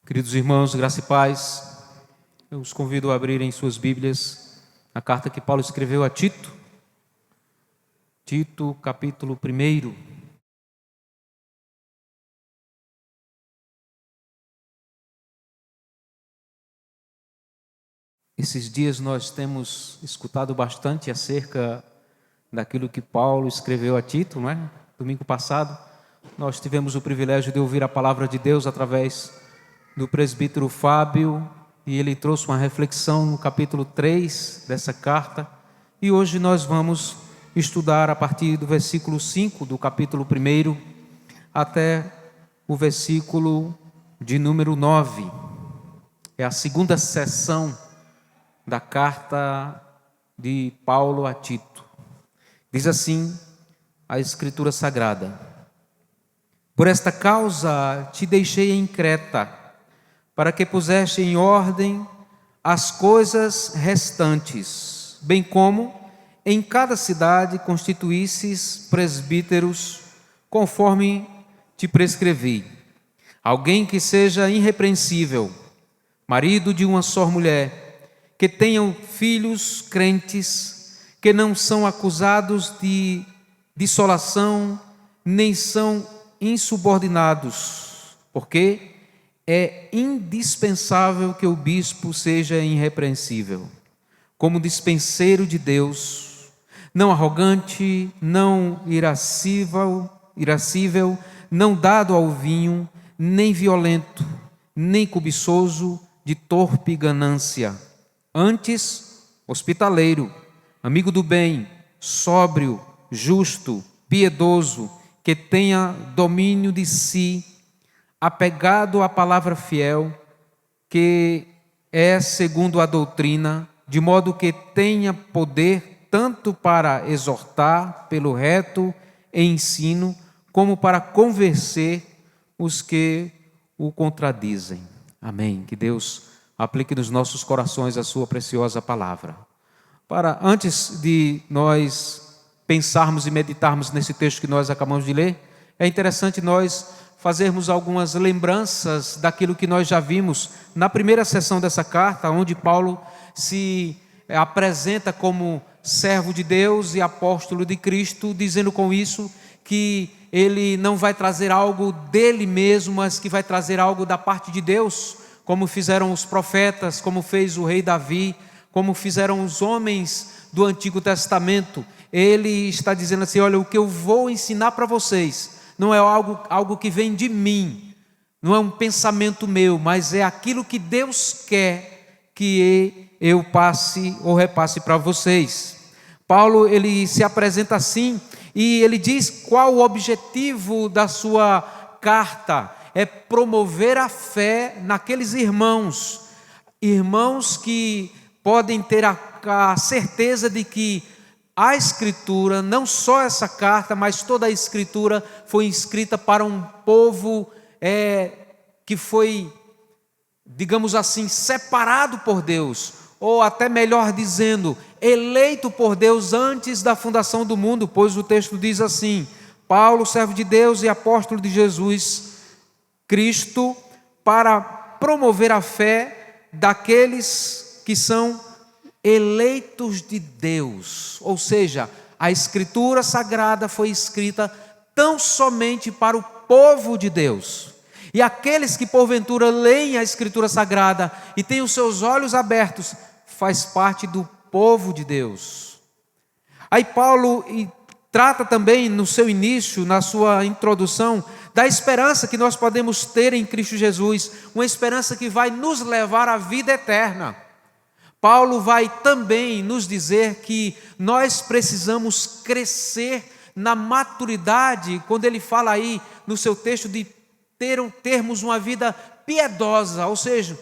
Queridos irmãos, graça e paz, eu os convido a abrirem suas Bíblias a carta que Paulo escreveu a Tito, capítulo 1. Esses dias nós temos escutado bastante acerca daquilo que Paulo escreveu a Tito, não é? Domingo passado, nós tivemos o privilégio de ouvir a palavra de Deus através do presbítero Fábio, e ele trouxe uma reflexão no capítulo 3 dessa carta, e hoje nós vamos estudar a partir do versículo 5 do capítulo 1 até o versículo de número 9. É a segunda sessão da carta de Paulo a Tito. Diz assim a Escritura Sagrada: Por esta causa te deixei em Creta, para que puseste em ordem as coisas restantes, bem como em cada cidade constituísses presbíteros, conforme te prescrevi. Alguém que seja irrepreensível, marido de uma só mulher, que tenham filhos crentes, que não são acusados de dissolação, nem são insubordinados, porque é indispensável que o bispo seja irrepreensível, como dispenseiro de Deus, não arrogante, não irascível, não dado ao vinho, nem violento, nem cobiçoso de torpe ganância. Antes, hospitaleiro, amigo do bem, sóbrio, justo, piedoso, que tenha domínio de si, apegado à palavra fiel, que é segundo a doutrina, de modo que tenha poder tanto para exortar pelo reto ensino, como para convencer os que o contradizem. Amém. Que Deus aplique nos nossos corações a sua preciosa palavra. Antes de nós pensarmos e meditarmos nesse texto que nós acabamos de ler, é interessante nós fazermos algumas lembranças daquilo que nós já vimos na primeira sessão dessa carta, onde Paulo se apresenta como servo de Deus e apóstolo de Cristo, dizendo com isso que ele não vai trazer algo dele mesmo, mas que vai trazer algo da parte de Deus, como fizeram os profetas, como fez o rei Davi, como fizeram os homens do Antigo Testamento. Ele está dizendo assim: olha, o que eu vou ensinar para vocês não é algo que vem de mim, não é um pensamento meu, mas é aquilo que Deus quer que eu passe ou repasse para vocês. Paulo, ele se apresenta assim, e ele diz qual o objetivo da sua carta: é promover a fé naqueles irmãos que podem ter a certeza de que a Escritura, não só essa carta, mas toda a Escritura foi escrita para um povo que foi, digamos assim, separado por Deus, ou até melhor dizendo, eleito por Deus antes da fundação do mundo, pois o texto diz assim: Paulo, servo de Deus e apóstolo de Jesus Cristo, para promover a fé daqueles que são eleitos de Deus. Ou seja, a Escritura Sagrada foi escrita tão somente para o povo de Deus, e aqueles que porventura leem a Escritura Sagrada e têm os seus olhos abertos, faz parte do povo de Deus. Aí Paulo trata também no seu início, na sua introdução, da esperança que nós podemos ter em Cristo Jesus, uma esperança que vai nos levar à vida eterna. Paulo vai também nos dizer que nós precisamos crescer na maturidade, quando ele fala aí no seu texto de termos uma vida piedosa, ou seja,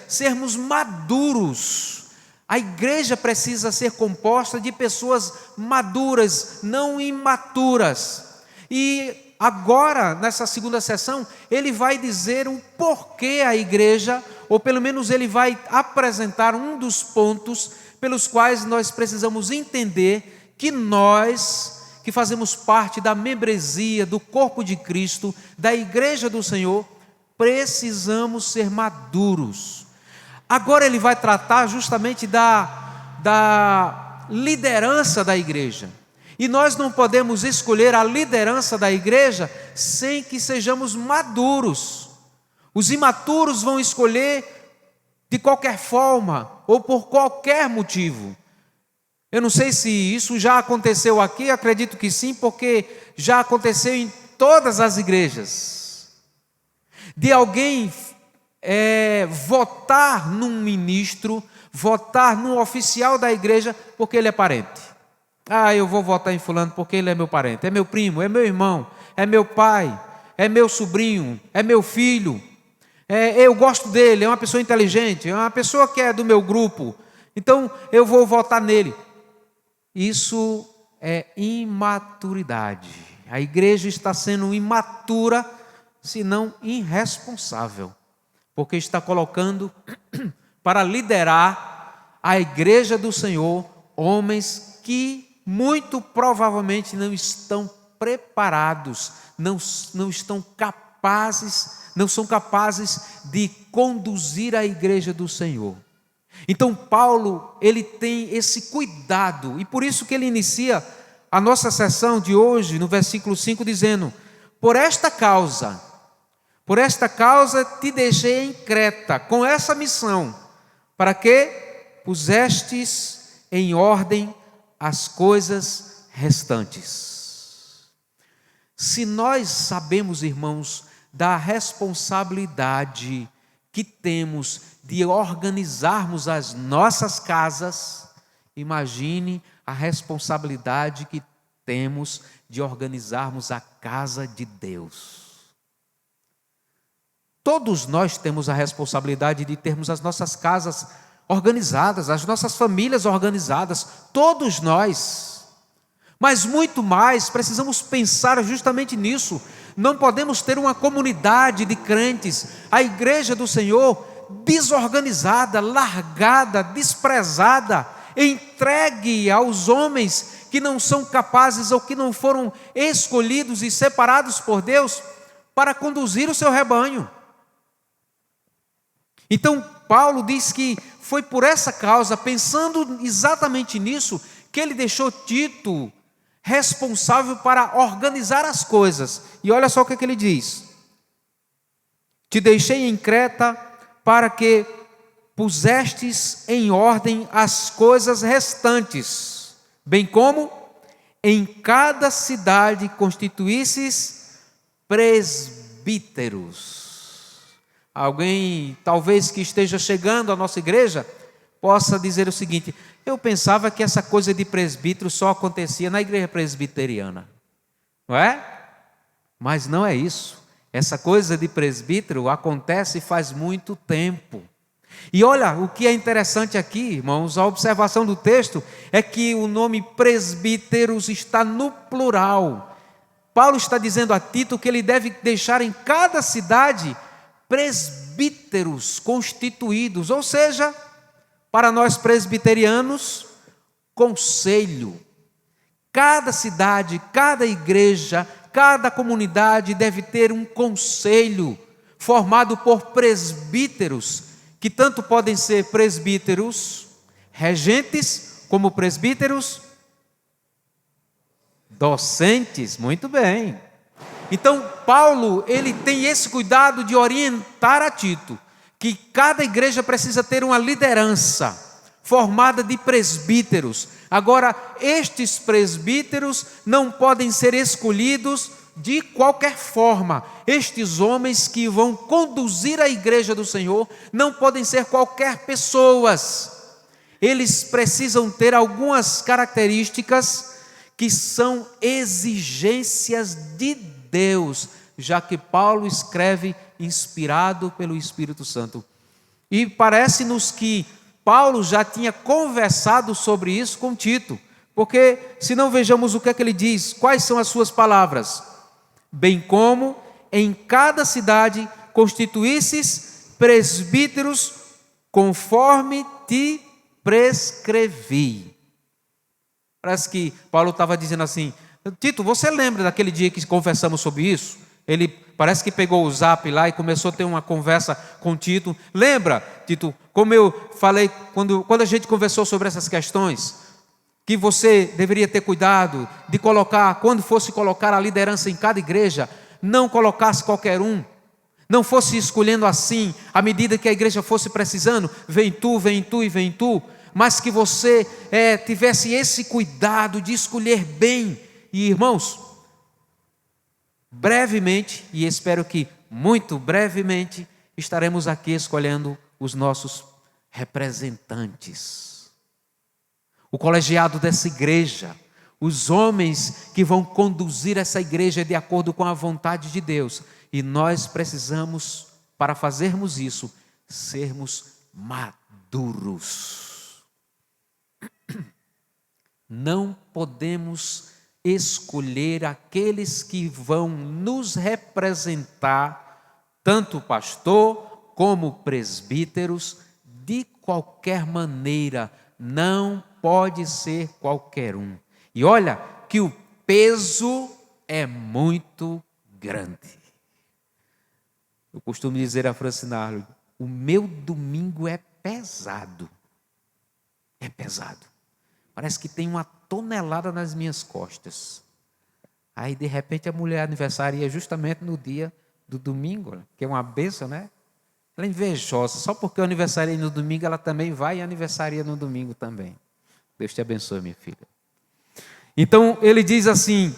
sermos maduros. A igreja precisa ser composta de pessoas maduras, não imaturas. E agora, nessa segunda sessão, ele vai dizer o porquê a igreja, ou pelo menos ele vai apresentar um dos pontos pelos quais nós precisamos entender que nós, que fazemos parte da membresia do corpo de Cristo, da igreja do Senhor, precisamos ser maduros. Agora ele vai tratar justamente da liderança da igreja. E nós não podemos escolher a liderança da igreja sem que sejamos maduros. Os imaturos vão escolher de qualquer forma ou por qualquer motivo. Eu não sei se isso já aconteceu aqui, acredito que sim, porque já aconteceu em todas as igrejas. De alguém votar num ministro, votar num oficial da igreja porque ele é parente. Eu vou votar em fulano porque ele é meu parente, é meu primo, é meu irmão, é meu pai, é meu sobrinho, é meu filho. Eu gosto dele, é uma pessoa inteligente, é uma pessoa que é do meu grupo, então eu vou votar nele. Isso é imaturidade. A igreja está sendo imatura, se não irresponsável, porque está colocando para liderar a igreja do Senhor homens que muito provavelmente não estão preparados, não estão capazes, não são capazes de conduzir a igreja do Senhor. Então Paulo, ele tem esse cuidado, e por isso que ele inicia a nossa sessão de hoje, no versículo 5, dizendo: por esta causa te deixei em Creta, com essa missão, para que pusestes em ordem as coisas restantes. Se nós sabemos, irmãos, da responsabilidade que temos de organizarmos as nossas casas, imagine a responsabilidade que temos de organizarmos a casa de Deus. Todos nós temos a responsabilidade de termos as nossas casas organizadas, as nossas famílias organizadas, todos nós. Mas muito mais, precisamos pensar justamente nisso. Não podemos ter uma comunidade de crentes, a igreja do Senhor, desorganizada, largada, desprezada, entregue aos homens que não são capazes ou que não foram escolhidos e separados por Deus para conduzir o seu rebanho. Então Paulo diz que foi por essa causa, pensando exatamente nisso, que ele deixou Tito responsável para organizar as coisas. E olha só o que ele diz: te deixei em Creta para que pusestes em ordem as coisas restantes, bem como em cada cidade constituísses presbíteros. Alguém, talvez que esteja chegando à nossa igreja, possa dizer o seguinte: eu pensava que essa coisa de presbítero só acontecia na igreja presbiteriana, não é? Mas não é isso. Essa coisa de presbítero acontece faz muito tempo. E olha, o que é interessante aqui, irmãos, a observação do texto é que o nome presbíteros está no plural. Paulo está dizendo a Tito que ele deve deixar em cada cidade presbíteros constituídos, ou seja, para nós presbiterianos, conselho. Cada cidade, cada igreja, cada comunidade deve ter um conselho formado por presbíteros, que tanto podem ser presbíteros regentes, como presbíteros docentes. Muito bem. Então Paulo, ele tem esse cuidado de orientar a Tito que cada igreja precisa ter uma liderança formada de presbíteros. Agora, estes presbíteros não podem ser escolhidos de qualquer forma. Estes homens que vão conduzir a igreja do Senhor não podem ser qualquer pessoas. Eles precisam ter algumas características que são exigências de Deus, já que Paulo escreve inspirado pelo Espírito Santo. E parece-nos que Paulo já tinha conversado sobre isso com Tito, porque se não, vejamos o que é que ele diz, quais são as suas palavras: bem como em cada cidade constituísses presbíteros conforme te prescrevi. Parece que Paulo estava dizendo assim: Tito, você lembra daquele dia que conversamos sobre isso? parece que pegou o zap lá e começou a ter uma conversa com Tito. Lembra, Tito, como eu falei quando a gente conversou sobre essas questões, que você deveria ter cuidado de colocar, quando fosse colocar a liderança em cada igreja, não colocasse qualquer um, não fosse escolhendo assim, à medida que a igreja fosse precisando, vem tu e vem tu, mas que você tivesse esse cuidado de escolher bem. E irmãos, brevemente, e espero que muito brevemente, estaremos aqui escolhendo os nossos representantes. O colegiado dessa igreja, os homens que vão conduzir essa igreja de acordo com a vontade de Deus. E nós precisamos, para fazermos isso, sermos maduros. Não podemos escolher aqueles que vão nos representar, tanto pastor como presbíteros, de qualquer maneira. Não pode ser qualquer um. E olha que o peso é muito grande. Eu costumo dizer a Francinarlo, o meu domingo é pesado. É pesado. Parece que tem uma tonelada nas minhas costas. Aí de repente a mulher aniversaria justamente no dia do domingo, que é uma bênção, né? Ela é invejosa, só porque eu aniversariei no domingo, ela também vai e aniversaria no domingo também. Deus te abençoe, minha filha. Então ele diz assim,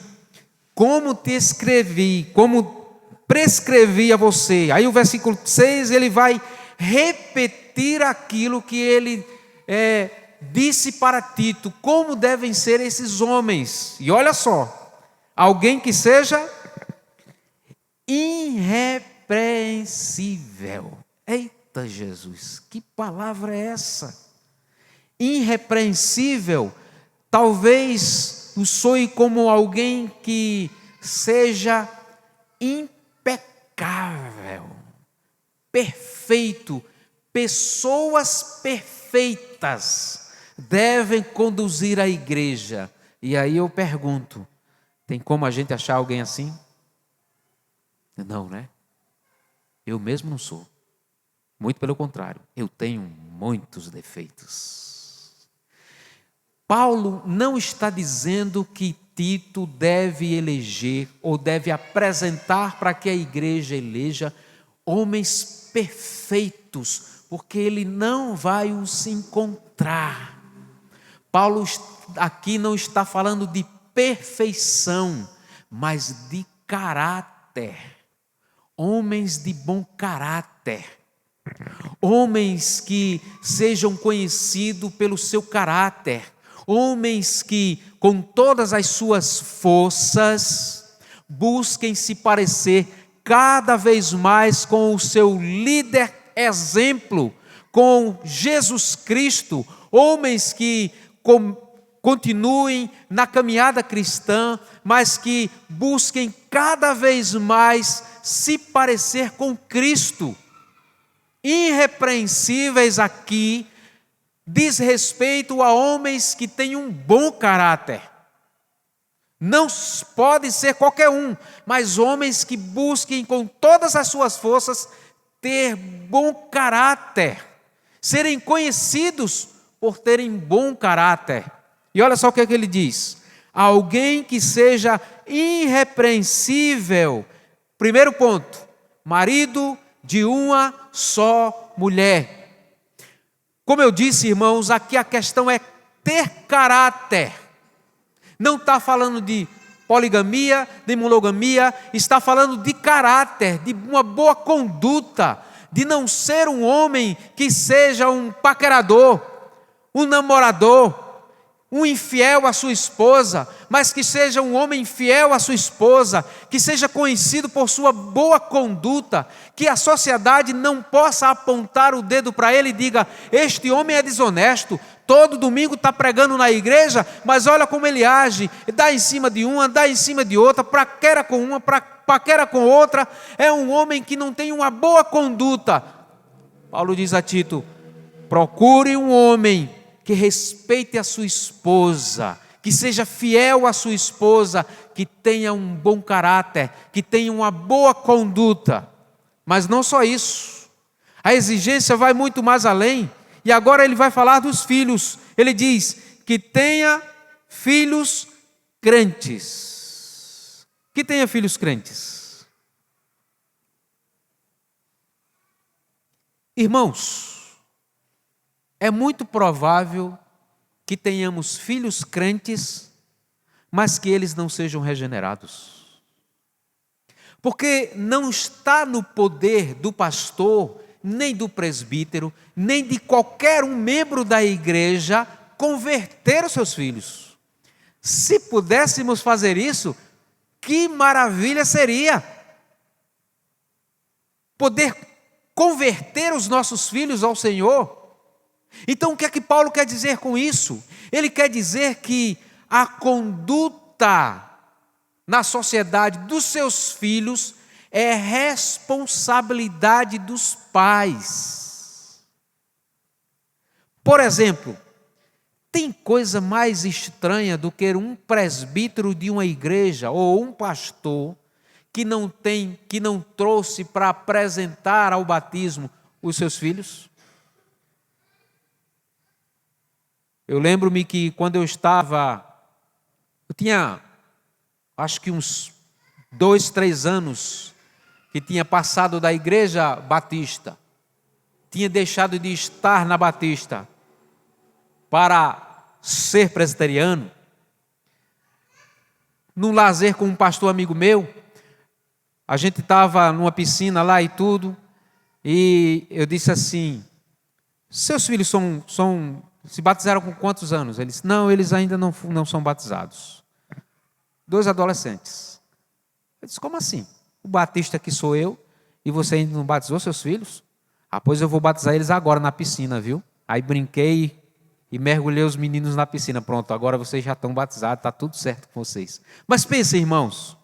como te escrevi, como prescrevi a você. Aí o versículo 6, ele vai repetir aquilo que ele disse para Tito, como devem ser esses homens. E olha só, alguém que seja irrepreensível. Eita Jesus, que palavra é essa? Irrepreensível, talvez o soe como alguém que seja impecável, perfeito. Pessoas perfeitas devem conduzir a igreja. E aí eu pergunto, tem como a gente achar alguém assim? Não, né? Eu mesmo não sou. Muito pelo contrário, eu tenho muitos defeitos. Paulo não está dizendo que Tito deve eleger ou deve apresentar para que a igreja eleja homens perfeitos, porque ele não vai os encontrar. Paulo aqui não está falando de perfeição, mas de caráter. Homens de bom caráter. Homens que sejam conhecidos pelo seu caráter. Homens que, com todas as suas forças, busquem se parecer cada vez mais com o seu líder exemplo, com Jesus Cristo. Homens que continuem na caminhada cristã, mas que busquem cada vez mais se parecer com Cristo. Irrepreensíveis aqui diz respeito a homens que têm um bom caráter. Não pode ser qualquer um, mas homens que busquem com todas as suas forças ter bom caráter, serem conhecidos por terem bom caráter. E olha só o que é que ele diz: alguém que seja irrepreensível. Primeiro ponto, marido de uma só mulher. Como eu disse, irmãos, aqui a questão é ter caráter. Não está falando de poligamia, de monogamia, está falando de caráter, de uma boa conduta, de não ser um homem que seja um paquerador, um namorador, um infiel à sua esposa, mas que seja um homem fiel à sua esposa, que seja conhecido por sua boa conduta, que a sociedade não possa apontar o dedo para ele e diga: este homem é desonesto, todo domingo está pregando na igreja, mas olha como ele age, dá em cima de uma, dá em cima de outra, paquera com uma, paquera com outra, é um homem que não tem uma boa conduta. Paulo diz a Tito: procure um homem que respeite a sua esposa, que seja fiel à sua esposa, que tenha um bom caráter, que tenha uma boa conduta. Mas não só isso. A exigência vai muito mais além. E agora ele vai falar dos filhos. Ele diz que tenha filhos crentes. Que tenha filhos crentes. Irmãos, é muito provável que tenhamos filhos crentes, mas que eles não sejam regenerados. Porque não está no poder do pastor, nem do presbítero, nem de qualquer um membro da igreja converter os seus filhos. Se pudéssemos fazer isso, que maravilha seria! Poder converter os nossos filhos ao Senhor. Então o que é que Paulo quer dizer com isso? Ele quer dizer que a conduta na sociedade dos seus filhos é responsabilidade dos pais. Por exemplo, tem coisa mais estranha do que um presbítero de uma igreja ou um pastor que não trouxe para apresentar ao batismo os seus filhos? Eu lembro-me que quando eu tinha acho que uns 2, 3 anos que tinha passado da igreja batista, tinha deixado de estar na batista para ser presbiteriano, num lazer com um pastor amigo meu. A gente estava numa piscina lá e tudo, e eu disse assim: seus filhos se batizaram com quantos anos? Ele disse: não, eles ainda não são batizados. 2 adolescentes. Eu disse: como assim? O batista que sou eu, e você ainda não batizou seus filhos? Ah, pois eu vou batizar eles agora na piscina, viu? Aí brinquei e mergulhei os meninos na piscina. Pronto, agora vocês já estão batizados, está tudo certo com vocês. Mas pensem, irmãos,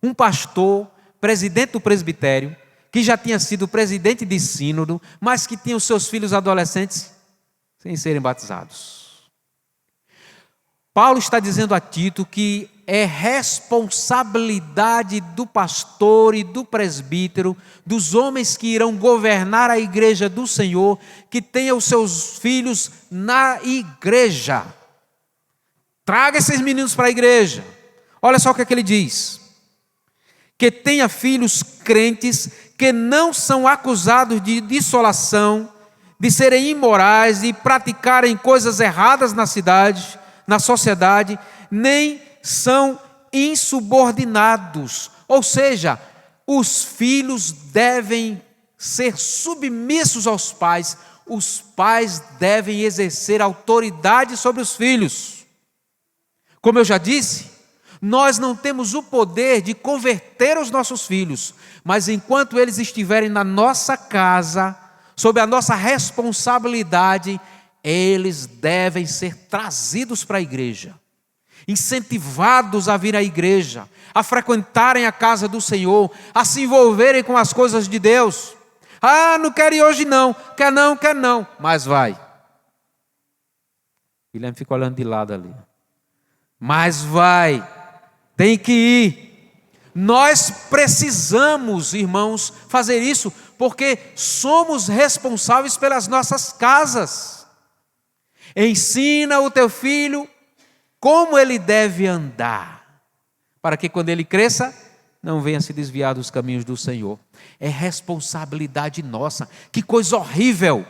um pastor, presidente do presbitério, que já tinha sido presidente de sínodo, mas que tinha os seus filhos adolescentes sem serem batizados. Paulo está dizendo a Tito que é responsabilidade do pastor e do presbítero, dos homens que irão governar a igreja do Senhor, que tenham os seus filhos na igreja. Traga esses meninos para a igreja. Olha só o que ele diz: que tenha filhos crentes, que não são acusados de dissolação, de serem imorais, de praticarem coisas erradas na cidade, na sociedade, nem são insubordinados. Ou seja, os filhos devem ser submissos aos pais, os pais devem exercer autoridade sobre os filhos. Como eu já disse, nós não temos o poder de converter os nossos filhos, mas enquanto eles estiverem na nossa casa, sob a nossa responsabilidade, eles devem ser trazidos para a igreja, incentivados a vir à igreja, a frequentarem a casa do Senhor, a se envolverem com as coisas de Deus. Ah, não quero ir hoje não, quer não, mas vai. Guilherme fica olhando de lado ali. Mas vai, tem que ir. Nós precisamos, irmãos, fazer isso, porque somos responsáveis pelas nossas casas. Ensina o teu filho como ele deve andar, para que quando ele cresça, não venha se desviar dos caminhos do Senhor. É responsabilidade nossa. Que coisa horrível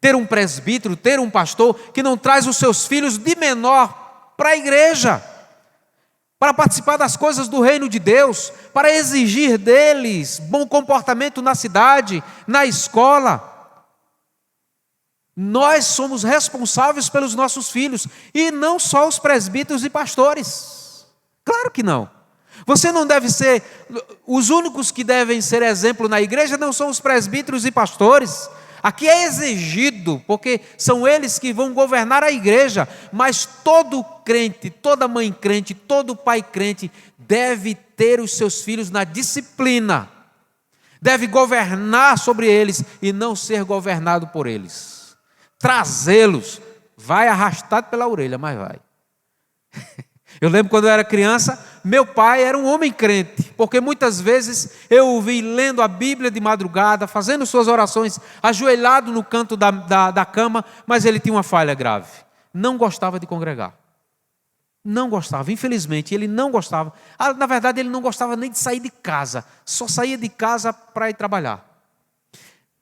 ter um presbítero, ter um pastor que não traz os seus filhos de menor para a igreja, para participar das coisas do reino de Deus, para exigir deles bom comportamento na cidade, na escola. Nós somos responsáveis pelos nossos filhos, e não só os presbíteros e pastores. Claro que não. Você não deve ser, os únicos que devem ser exemplo na igreja não são os presbíteros e pastores. Aqui é exigido, porque são eles que vão governar a igreja, mas todo crente, toda mãe crente, todo pai crente deve ter os seus filhos na disciplina, deve governar sobre eles e não ser governado por eles. Trazê-los, vai arrastado pela orelha, mas vai. Eu lembro quando eu era criança, meu pai era um homem crente, porque muitas vezes eu o vi lendo a Bíblia de madrugada, fazendo suas orações, ajoelhado no canto da cama, mas ele tinha uma falha grave. Não gostava de congregar. Não gostava, infelizmente, ele não gostava. Na verdade, ele não gostava nem de sair de casa, só saía de casa para ir trabalhar.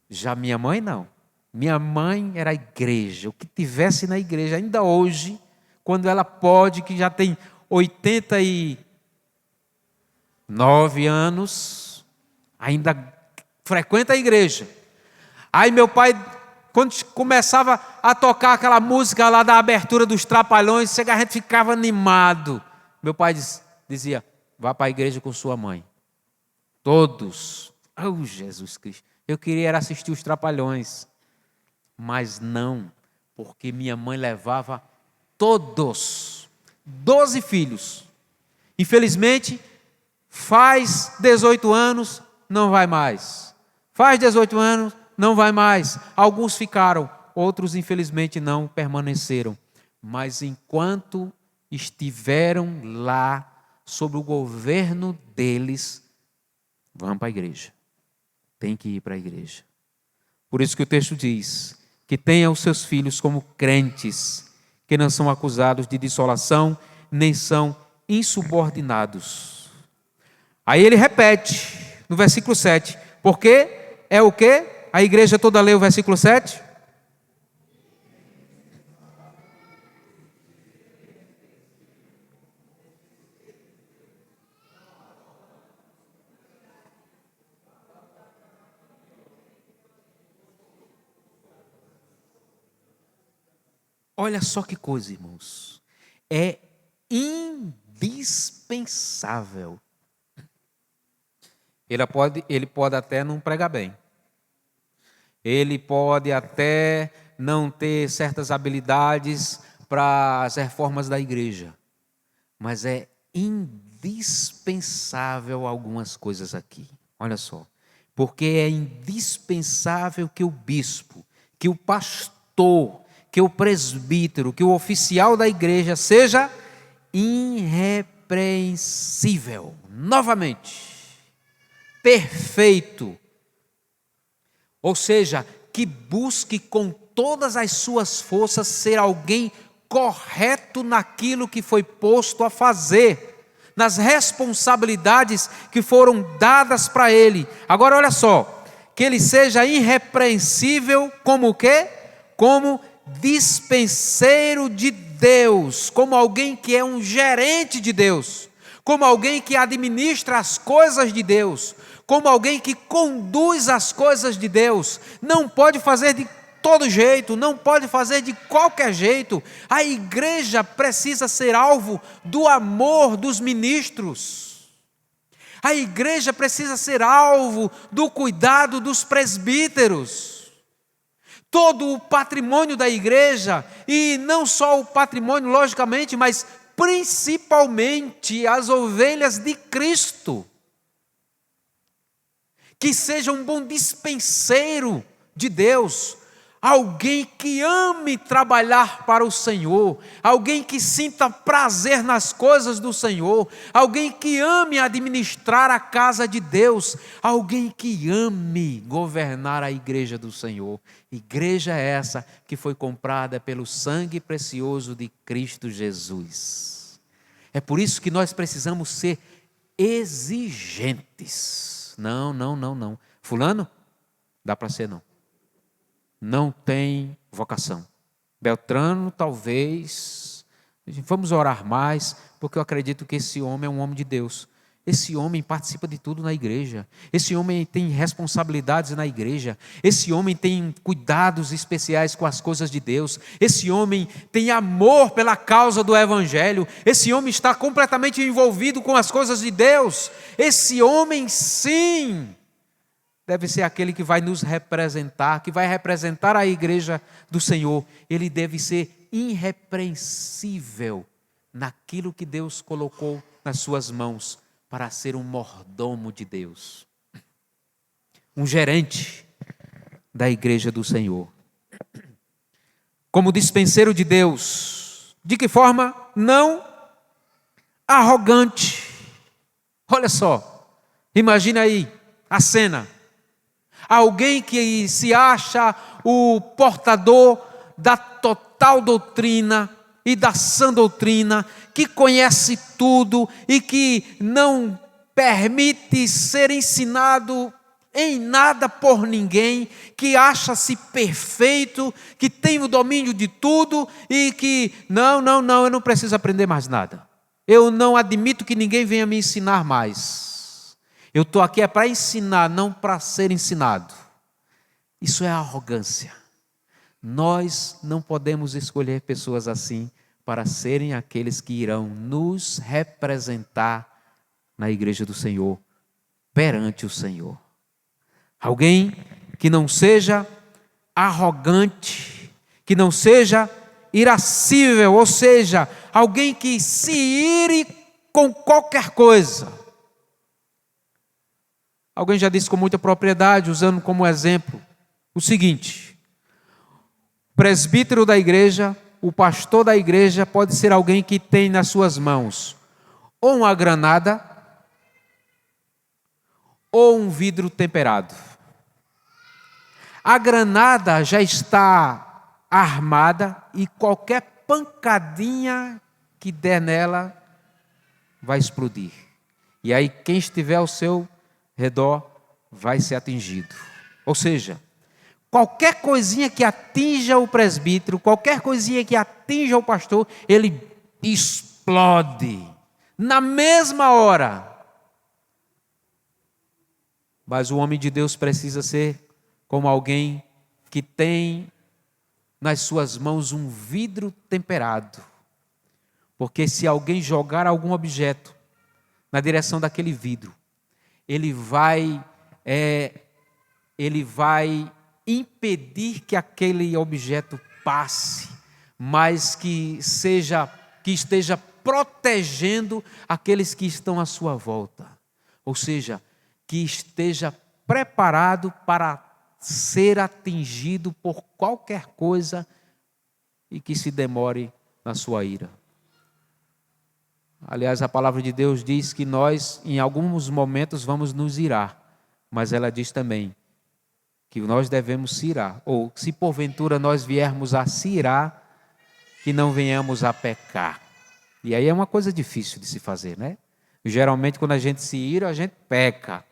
Já minha mãe, não. Minha mãe era a igreja, o que tivesse na igreja, ainda hoje, quando ela pode, que já tem 89 anos, ainda frequenta a igreja. Aí meu pai, quando começava a tocar aquela música lá da abertura dos Trapalhões, a gente ficava animado. Meu pai dizia, vá para a igreja com sua mãe. Todos. Oh, Jesus Cristo. Eu queria era assistir os Trapalhões. Mas não, porque minha mãe levava todos. 12 filhos. Infelizmente, faz 18 anos, não vai mais. Faz 18 anos, não vai mais. Alguns ficaram, outros infelizmente não permaneceram. Mas enquanto estiveram lá, sob o governo deles, vão para a igreja. Tem que ir para a igreja. Por isso que o texto diz que tenha os seus filhos como crentes, que não são acusados de dissolação, nem são insubordinados. Aí ele repete no versículo 7, porque é o quê? A igreja toda lê o versículo 7? Olha só que coisa, irmãos. É indispensável. Ele pode até não pregar bem. Ele pode até não ter certas habilidades para as reformas da igreja. Mas é indispensável algumas coisas aqui. Olha só. Porque é indispensável que o bispo, que o pastor, que o presbítero, que o oficial da igreja seja irrepreensível. Novamente. Perfeito. Ou seja, que busque com todas as suas forças ser alguém correto naquilo que foi posto a fazer, nas responsabilidades que foram dadas para ele. Agora olha só, que ele seja irrepreensível como o quê? Como dispenseiro de Deus, como alguém que é um gerente de Deus, como alguém que administra as coisas de Deus, como alguém que conduz as coisas de Deus. Não pode fazer de todo jeito, não pode fazer de qualquer jeito. A igreja precisa ser alvo do amor dos ministros. A igreja precisa ser alvo do cuidado dos presbíteros. Todo o patrimônio da igreja, e não só o patrimônio, logicamente, mas principalmente as ovelhas de Cristo, que seja um bom dispenseiro de Deus, alguém que ame trabalhar para o Senhor, alguém que sinta prazer nas coisas do Senhor, alguém que ame administrar a casa de Deus, alguém que ame governar a igreja do Senhor. Igreja essa que foi comprada pelo sangue precioso de Cristo Jesus. É por isso que nós precisamos ser exigentes. Não. Fulano? Dá para ser não. Não tem vocação. Beltrano, talvez. Vamos orar mais, porque eu acredito que esse homem é um homem de Deus. Esse homem participa de tudo na igreja. Esse homem tem responsabilidades na igreja. Esse homem tem cuidados especiais com as coisas de Deus. Esse homem tem amor pela causa do Evangelho. Esse homem está completamente envolvido com as coisas de Deus. Esse homem, sim, deve ser aquele que vai nos representar, que vai representar a igreja do Senhor. Ele deve ser irrepreensível naquilo que Deus colocou nas suas mãos para ser um mordomo de Deus, um gerente da igreja do Senhor. Como dispenseiro de Deus, de que forma? Não arrogante. Olha só, imagina aí a cena. Alguém que se acha o portador da total doutrina e da sã doutrina, que conhece tudo e que não permite ser ensinado em nada por ninguém, que acha-se perfeito, que tem o domínio de tudo e que, não, eu não preciso aprender mais nada. Eu não admito que ninguém venha me ensinar mais. Eu estou aqui para ensinar, não para ser ensinado. Isso é arrogância. Nós não podemos escolher pessoas assim para serem aqueles que irão nos representar na igreja do Senhor, perante o Senhor. Alguém que não seja arrogante, que não seja irascível, ou seja, alguém que se ire com qualquer coisa. Alguém já disse com muita propriedade, usando como exemplo, o seguinte: o presbítero da igreja, o pastor da igreja pode ser alguém que tem nas suas mãos ou uma granada ou um vidro temperado. A granada já está armada e qualquer pancadinha que der nela vai explodir. E aí quem estiver ao seu redor vai ser atingido. Ou seja, qualquer coisinha que atinja o presbítero, qualquer coisinha que atinja o pastor, ele explode na mesma hora. Mas o homem de Deus precisa ser como alguém que tem nas suas mãos um vidro temperado. Porque se alguém jogar algum objeto na direção daquele vidro, ele vai impedir que aquele objeto passe, mas que esteja protegendo aqueles que estão à sua volta. Ou seja, que esteja preparado para ser atingido por qualquer coisa e que se demore na sua ira. Aliás, a palavra de Deus diz que nós, em alguns momentos, vamos nos irar, mas ela diz também que nós devemos se irar, ou se porventura nós viermos a se irar, que não venhamos a pecar. E aí é uma coisa difícil de se fazer, né? Geralmente, quando a gente se ira, a gente peca.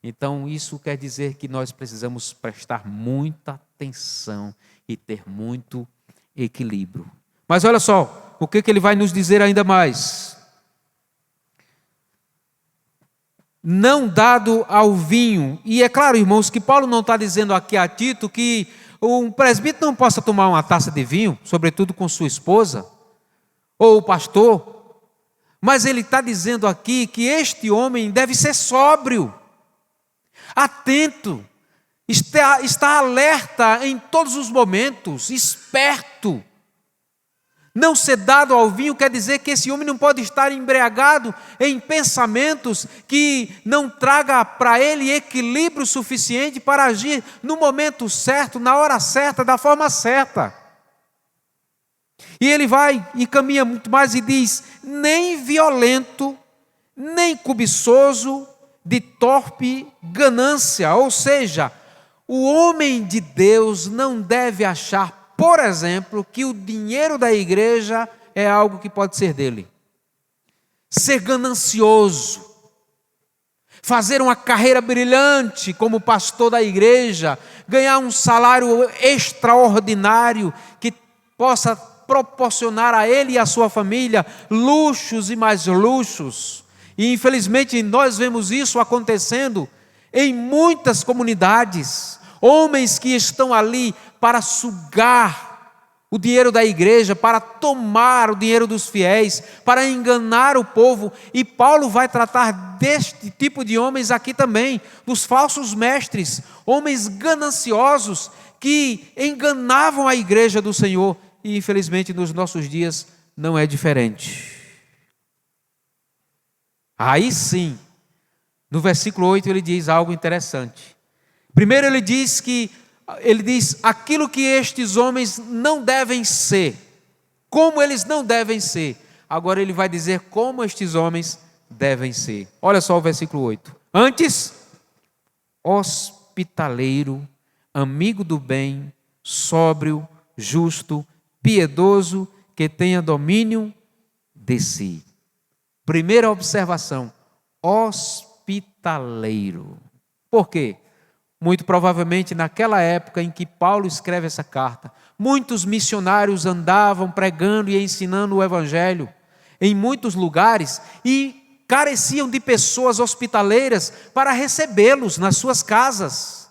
Então, isso quer dizer que nós precisamos prestar muita atenção e ter muito equilíbrio. Mas olha só, o que ele vai nos dizer ainda mais? Não dado ao vinho. E é claro, irmãos, que Paulo não está dizendo aqui a Tito que um presbítero não possa tomar uma taça de vinho, sobretudo com sua esposa, ou o pastor. Mas ele está dizendo aqui que este homem deve ser sóbrio, atento, está alerta em todos os momentos, esperto. Não ser dado ao vinho quer dizer que esse homem não pode estar embriagado em pensamentos que não traga para ele equilíbrio suficiente para agir no momento certo, na hora certa, da forma certa. E ele vai e caminha muito mais e diz: nem violento, nem cobiçoso, de torpe ganância. Ou seja, o homem de Deus não deve achar, por exemplo, que o dinheiro da igreja é algo que pode ser dele. Ser ganancioso, fazer uma carreira brilhante como pastor da igreja, ganhar um salário extraordinário que possa proporcionar a ele e a sua família luxos e mais luxos. E infelizmente nós vemos isso acontecendo em muitas comunidades. Homens que estão ali para sugar o dinheiro da igreja, para tomar o dinheiro dos fiéis, para enganar o povo. E Paulo vai tratar deste tipo de homens aqui também, dos falsos mestres, homens gananciosos que enganavam a igreja do Senhor. E infelizmente nos nossos dias não é diferente. Aí sim, no versículo 8 ele diz algo interessante. Primeiro ele diz aquilo que estes homens não devem ser, como eles não devem ser. Agora ele vai dizer como estes homens devem ser. Olha só o versículo 8. Antes, hospitaleiro, amigo do bem, sóbrio, justo, piedoso, que tenha domínio de si. Primeira observação, hospitaleiro. Por quê? Muito provavelmente naquela época em que Paulo escreve essa carta, muitos missionários andavam pregando e ensinando o evangelho em muitos lugares e careciam de pessoas hospitaleiras para recebê-los nas suas casas.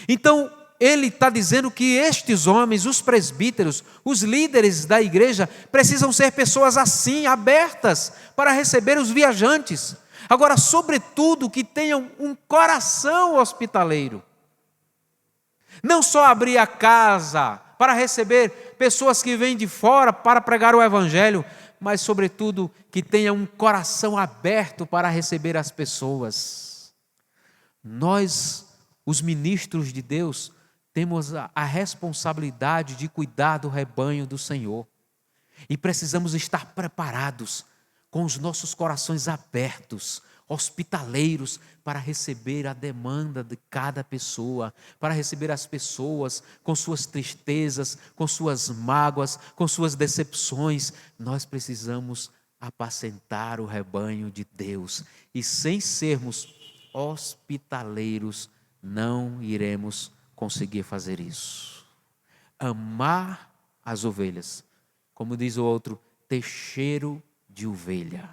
Então, ele está dizendo que estes homens, os presbíteros, os líderes da igreja, precisam ser pessoas assim, abertas para receber os viajantes. Agora, sobretudo, que tenham um coração hospitaleiro. Não só abrir a casa para receber pessoas que vêm de fora para pregar o evangelho, mas, sobretudo, que tenha um coração aberto para receber as pessoas. Nós, os ministros de Deus, temos a responsabilidade de cuidar do rebanho do Senhor. E precisamos estar preparados, com os nossos corações abertos, hospitaleiros, para receber a demanda de cada pessoa, para receber as pessoas com suas tristezas, com suas mágoas, com suas decepções. Nós precisamos apacentar o rebanho de Deus. E sem sermos hospitaleiros, não iremos conseguir fazer isso. Amar as ovelhas, como diz o outro, ter cheiro de ovelha.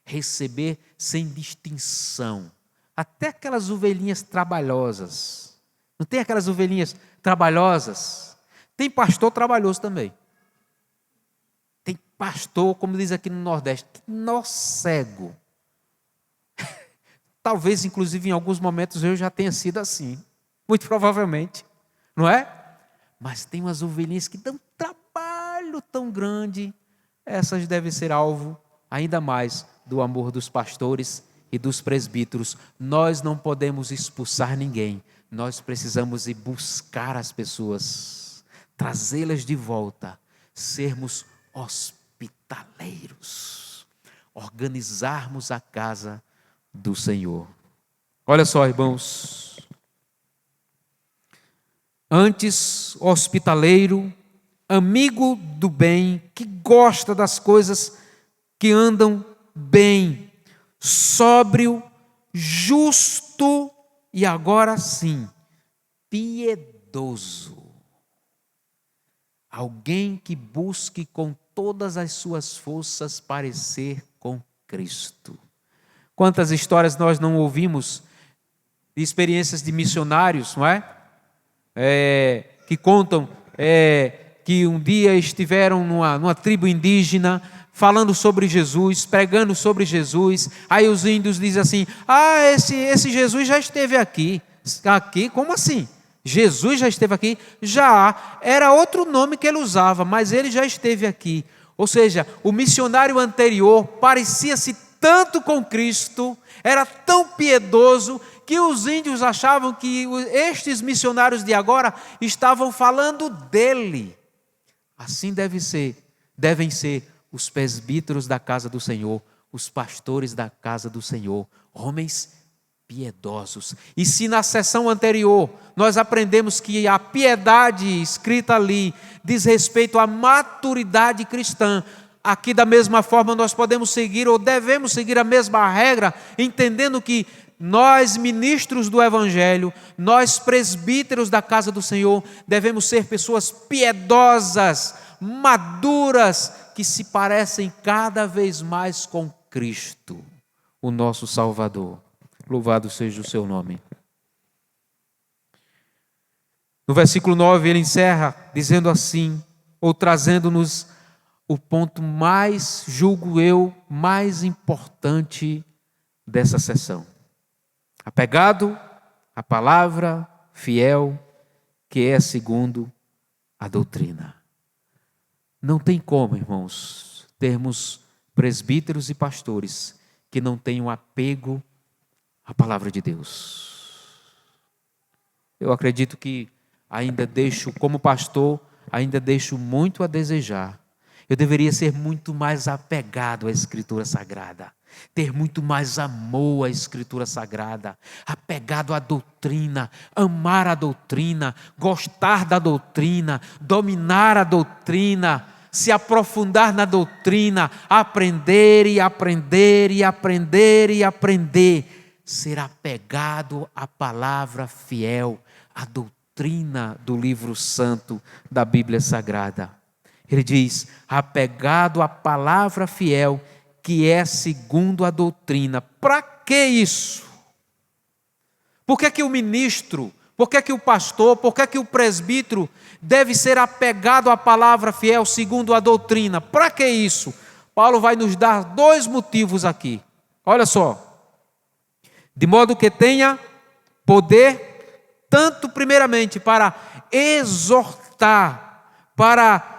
Receber sem distinção. Até aquelas ovelhinhas trabalhosas. Não tem aquelas ovelhinhas trabalhosas? Tem pastor trabalhoso também. Tem pastor, como diz aqui no Nordeste, nó cego. Talvez, inclusive, em alguns momentos eu já tenha sido assim. Muito provavelmente. Não é? Mas tem umas ovelhinhas que dão trabalho tão grande. Essas devem ser alvo ainda mais do amor dos pastores e dos presbíteros. Nós não podemos expulsar ninguém. Nós precisamos ir buscar as pessoas, trazê-las de volta, sermos hospitaleiros, organizarmos a casa do Senhor. Olha só, irmãos. Antes, hospitaleiro, amigo do bem, que gosta das coisas que andam bem, sóbrio, justo e agora sim, piedoso. Alguém que busque com todas as suas forças parecer com Cristo. Quantas histórias nós não ouvimos de experiências de missionários, não é? Que contam que um dia estiveram numa tribo indígena, falando sobre Jesus, pregando sobre Jesus. Aí os índios dizem assim: esse Jesus já esteve aqui. Aqui? Como assim? Jesus já esteve aqui? Já. Era outro nome que ele usava, mas ele já esteve aqui. Ou seja, o missionário anterior parecia-se tanto com Cristo, era tão piedoso, que os índios achavam que estes missionários de agora estavam falando dele. Assim devem ser os presbíteros da casa do Senhor, os pastores da casa do Senhor, homens piedosos. E se na sessão anterior nós aprendemos que a piedade escrita ali diz respeito à maturidade cristã, aqui da mesma forma nós podemos seguir ou devemos seguir a mesma regra, entendendo que nós, ministros do Evangelho, nós, presbíteros da casa do Senhor, devemos ser pessoas piedosas, maduras, que se parecem cada vez mais com Cristo, o nosso Salvador. Louvado seja o seu nome. No versículo 9 ele encerra dizendo assim, ou trazendo-nos o ponto mais, julgo eu, mais importante dessa sessão. Apegado à palavra fiel, que é segundo a doutrina. Não tem como, irmãos, termos presbíteros e pastores que não tenham apego à palavra de Deus. Eu acredito que como pastor, ainda deixo muito a desejar. Eu deveria ser muito mais apegado à Escritura Sagrada, ter muito mais amor à Escritura Sagrada, apegado à doutrina, amar a doutrina, gostar da doutrina, dominar a doutrina, se aprofundar na doutrina, aprender e aprender e aprender e aprender, ser apegado à palavra fiel, à doutrina do livro santo da Bíblia Sagrada. Ele diz, apegado à palavra fiel, que é segundo a doutrina. Para que isso? Por que o ministro, por que o pastor, por que o presbítero deve ser apegado à palavra fiel segundo a doutrina? Para que isso? Paulo vai nos dar 2 motivos aqui. Olha só. De modo que tenha poder, tanto primeiramente para exortar, para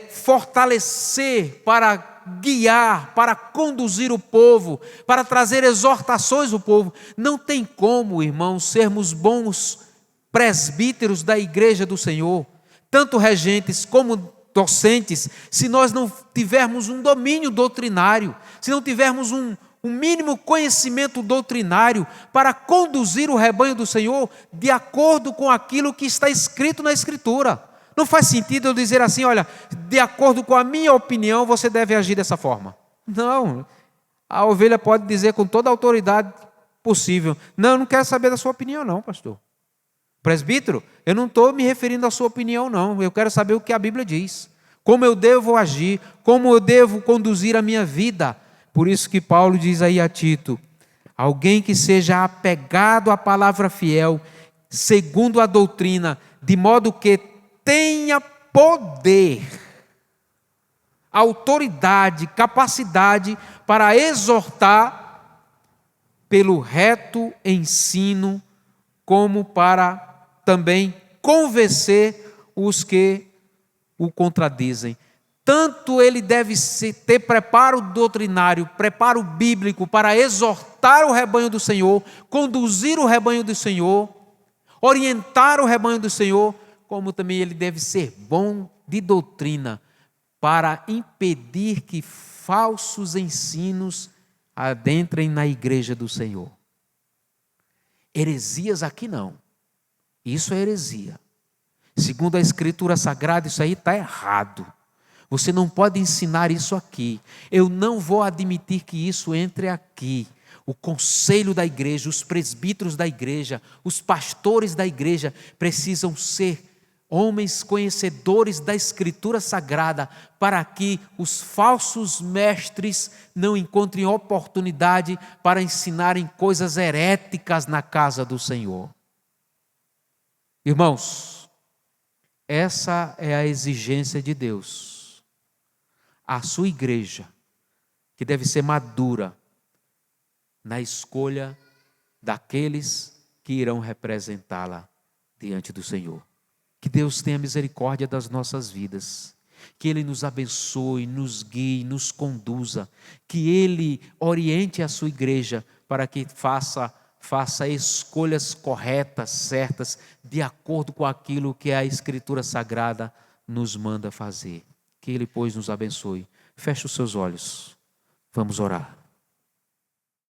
fortalecer, para guiar, para conduzir o povo, para trazer exortações ao povo. Não tem como, irmãos, sermos bons presbíteros da igreja do Senhor, tanto regentes como docentes, se nós não tivermos um domínio doutrinário, se não tivermos um mínimo conhecimento doutrinário para conduzir o rebanho do Senhor de acordo com aquilo que está escrito na Escritura. Não faz sentido eu dizer assim, olha, de acordo com a minha opinião, você deve agir dessa forma. Não, a ovelha pode dizer com toda a autoridade possível, não, eu não quero saber da sua opinião não, pastor. Presbítero, eu não estou me referindo à sua opinião não, eu quero saber o que a Bíblia diz, como eu devo agir, como eu devo conduzir a minha vida. Por isso que Paulo diz aí a Tito, alguém que seja apegado à palavra fiel, segundo a doutrina, de modo que tenha poder, autoridade, capacidade para exortar pelo reto ensino, como para também convencer os que o contradizem. Tanto ele deve ter preparo doutrinário, preparo bíblico para exortar o rebanho do Senhor, conduzir o rebanho do Senhor, orientar o rebanho do Senhor, como também ele deve ser bom de doutrina para impedir que falsos ensinos adentrem na igreja do Senhor. Heresias aqui não. Isso é heresia. Segundo a Escritura Sagrada, isso aí está errado. Você não pode ensinar isso aqui. Eu não vou admitir que isso entre aqui. O conselho da igreja, os presbíteros da igreja, os pastores da igreja precisam ser homens conhecedores da Escritura Sagrada, para que os falsos mestres não encontrem oportunidade para ensinarem coisas heréticas na casa do Senhor. Irmãos, essa é a exigência de Deus. A sua igreja, que deve ser madura na escolha daqueles que irão representá-la diante do Senhor. Que Deus tenha misericórdia das nossas vidas, que Ele nos abençoe, nos guie, nos conduza, que Ele oriente a sua igreja para que faça escolhas corretas, certas, de acordo com aquilo que a Escritura Sagrada nos manda fazer. Que Ele, pois, nos abençoe. Feche os seus olhos, vamos orar.